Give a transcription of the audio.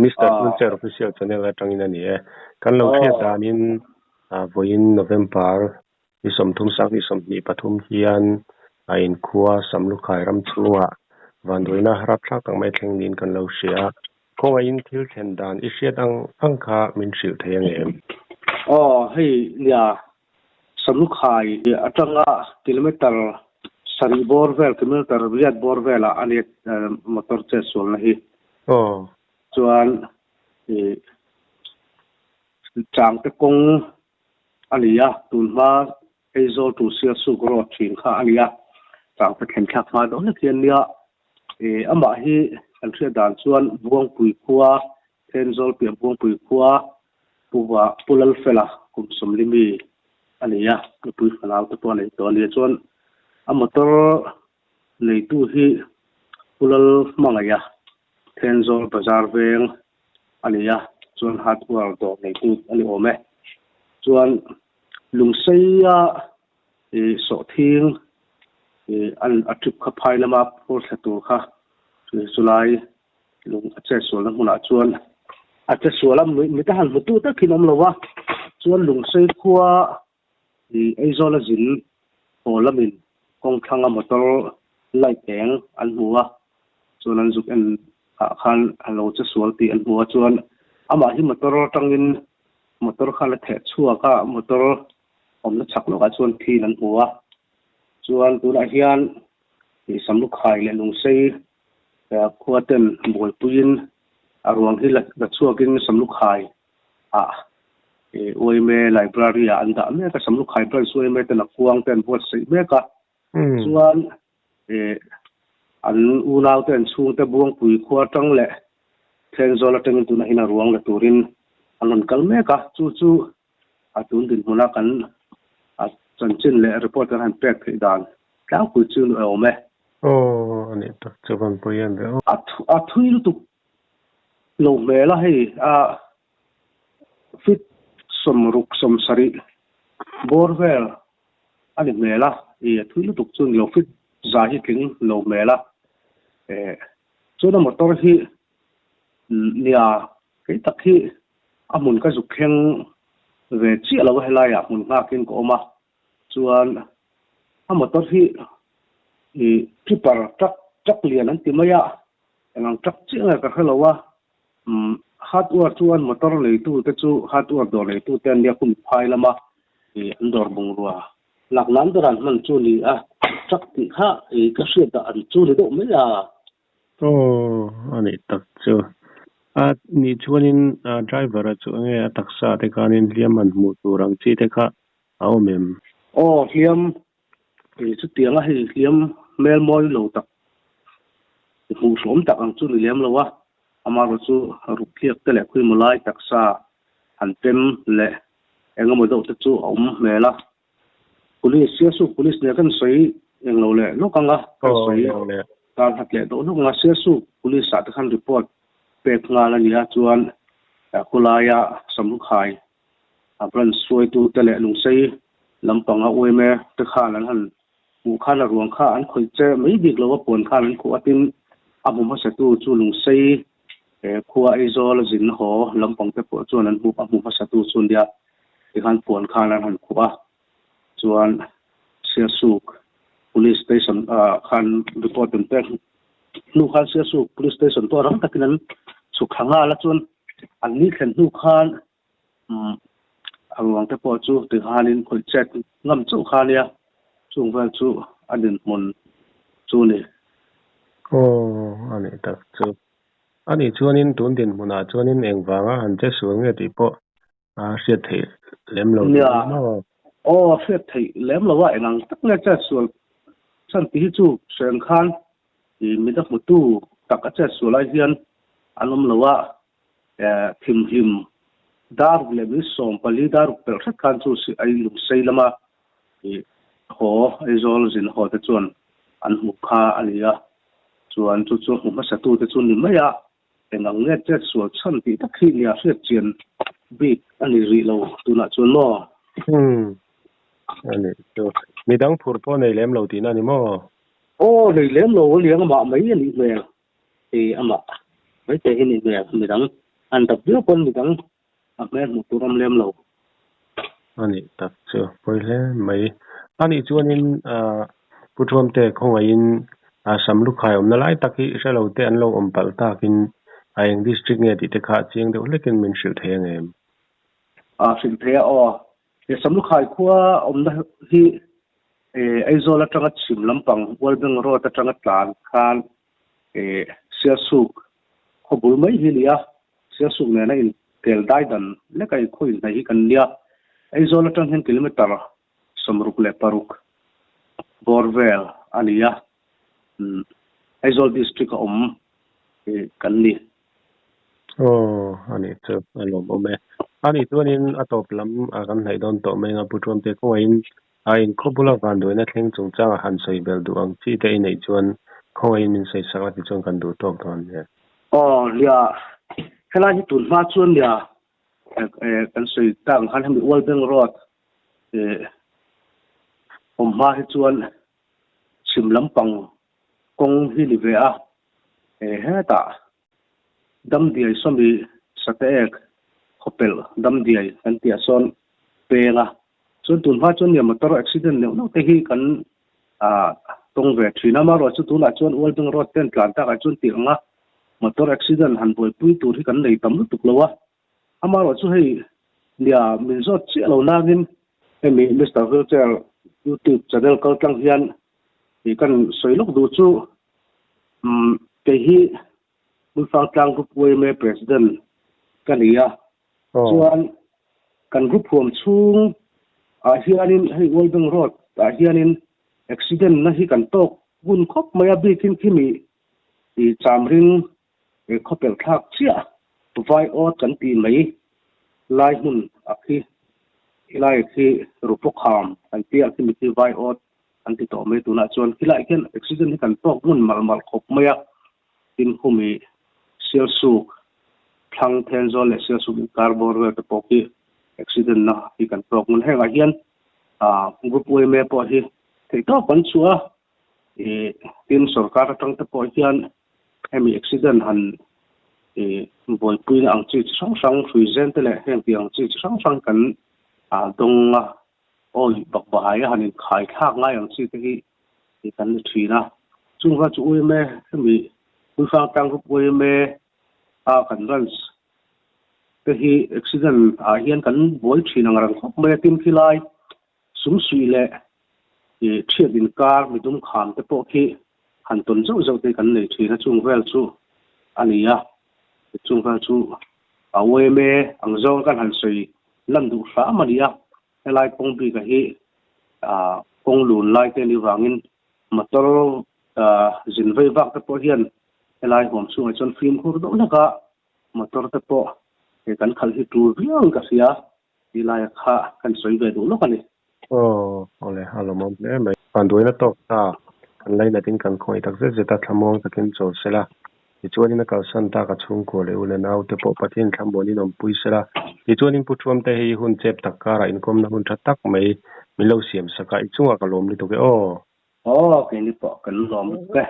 Mr. Chair official channel atangin ani kan lo thia danin voin November isom thum sak isom ni pathum hian in khuwa samlu khai ram chunga vandoina harap thak tang mai thleng nin kan lo sia khonga in thil thlen dan I hriat angkha min hril theiang em hei nia samlu khai atanga kilometer sari borvel kilometer riat borvela ani motor che sol na hi chuan chang te kong ania tunma ezol tu sia su gro thin kha ania chang te khen khak ma do na kian nia ama hi an thria dan chuan buang pui khuwa tenzol pi buang pui khuwa puwa pulal fela kum somlimi ania pui fanal to nei to le chuan amator nei tu hi pulal mangaya tenzol bazar veng ania chuan hardware do nei tu ani ome chuan lungseia so thing an atrip kha phailama por thatu kha sulai lung ache solam huna chuan ache solam mi ta han mutu ta khinom lowa chuan lungsei khuwa aizola zin olamin kong thanga motor lai teng an huwa chuan an zuk en khan alo che sol ti an huwa chuan ama hi motor tangin motor khala the chhuwa ka motor omna chaklo ka chuan thin an huwa chuan tuna hian samlu khai le lungsei khuaten bol puin arwang hi la chuakin samlu khai oime library anda me ka samlu khai plan suai me ten kuang ten bot sei me ka chuan an unaw ten chung te buang pui khua tang le thenzola teng tuna ina ruang la turin anon kal me ka chu atun din huna kan chanchin le reporter han pek dan ka ku chu ome ani to chaban poyan de thuil tu lo mela hei fit somruk som sari borvel ani mela thuil tu chung lo fit zahi king lo mela chuna motor hi nia cái tak hi amun ka zukheng ve chi alo helaya mun nga kin ko ma chuan motor hi tripper truck lian an timaya ang truck chi nga ka helawa hardware chuan motor leitu te chu hardware do leitu ten dia kum phailama andor bungruwa laknan doran man chu ni truck ti kha ka hriat da an chu ni do me ya ani tak chu ni chuanin driver chu nge taksa te kanin liam an mu turang chi te kha aumem liam chu tianga hi liam mel moi lo tak hu som tak ang chu liam lo wa amaro chu rukhiak te le khui mulai taksa antem le engamo do te chu om mela police ne kan sei englo le lokanga sei kan hatle do no nga su police sa ta kan report pek nga la nia chuan kulaya samlu khai apran soi tu te le lungsei lampanga oime te khalan han u khala ruang kha an khoi che mai dik lo pon khalan khu atin amum ha satu chu lungsei khuwa izol zin ho lampang te po chuan an hu amum ha satu chun dia te khan pon khalan han khuwa chuan siasuk police station khan report te nu khan siasuk police station to ram takinan sukhanga la chuan an ni khen nu khan awang te po chu te hanin khoi chet ngam chu khania chung vel chu adin mon chu ni ani tak chu ani chuanin tun din muna chuanin engwanga han che suange ti po hriat thei lem lo hriat thei lem lo wa engang tak le cha sual chan ti chu seng khan mi da mutu tak cha sulai hian alom lo wa him dar le mi som pali dar per khan chu si ai lung sei lama ho izol zin ho te chuan an mukha alia chuan chu ma satu te chun ni maya engang nge che sual chan ti tak hi nia hriat chian big ani ri lo tuna chuan mo ani to midang phur po nei lem lo ti na ni mo nei lem lo liang ma mai ani me ama mai te ni me midang an tập biết con thì đắng nghe một tụ năm lem lầu ani tak chu poile mai ani chuanin puthom te khonga in samlu khai omna lai taki relo te an lo om pal takin aeng district nge ti te kha chiang de lekin min shil the ngem shil the e samlu khai khuwa omna hi aizola tanga chim lampang walbeng ro ta tanga tlan khan sia suk khobul mai hi lia sia suk ne na in tel dai dan le kai khoin na hi kan lia aizola tang hen kilometer samruk le paruk borvel ania aizol district kan ni ani chu alom ome ani tuanin atop lam kan hai don to menga puthom te ko in ain khobula van doina thleng chungchang han soi bel du ang chi te nei chuan khoi min sei sakla ti chong kan du tok don ne lia khela hi tun ma chuan lia kan soi tang han hemi walbeng road ma hi chuan sim lampang kong hi li ve a heta dam diai somi satek khopel dam diai kan tia son penga chun tun ha chun ya motor accident ne no te hi kan tong ve thina ma ro chu tu la chun walbeng road ten tlan ta ka chun ti anga motor accident han boi pui tu hi kan nei tam tuk lowa ama ro chu hei lia min zot chi lo na gin emi Mr. Wheelchair YouTube channel kal tang hian thì kan soilok du chu ke hi mulfang tlang group me president kania chuan kan group hom chung hianin hei walbeng road hianin accident na hi kan tok gun khop maya bi kin kimi i chamring khopel thak chia vai ot kan ti mai lai hun akhi ilai khi rupok ham an ti akhi mi ti vai ot anti to me tu na chuan kilai ken accident hi kan tok mun mal khop maya tin khumi sial su thang then zol le sial su carbon we te poki accident na hi kan tok mun henga hian group we me po hi thei to pan chua tin sarkar tang te po hian hemi accident han boi pui ang chi sang sang thui zen te le heng piang chi sang sang kan donga oi bak bahai hanin khai thak ngai ang chi te hi kan thina chunga chu ui me mi ulfang tang ru ui me kan runs te hi accident hian kan boi thina ngarang khop me tim khilai sum sui le thiat in kar mi dum kham te po khi han ton zo zo te kan nei thina chung vel chu ania chunga chu ui me ang zo kan han soi lam du fa mania lai pong bi ka hi pong lun lai te ni wangin motor zin vei bak te po hian lai hom chu chon film khur do na ka motor te po kan khal hi tur riang ka sia ti lai kha kan soi ve du lo kani ole halomom le mai pan doina tok ta kan lai na tin kan khoi tak ze ta thamong takin chol sela ti chuanin ka san ta ka chung ko le ule nau te po pathin thamboni nom pui sela ti chuanin puthum te hi hun chep tak kara inkom na hun thatak mai milo siam saka ichunga ka lom li to ke ke ni po kan lom ke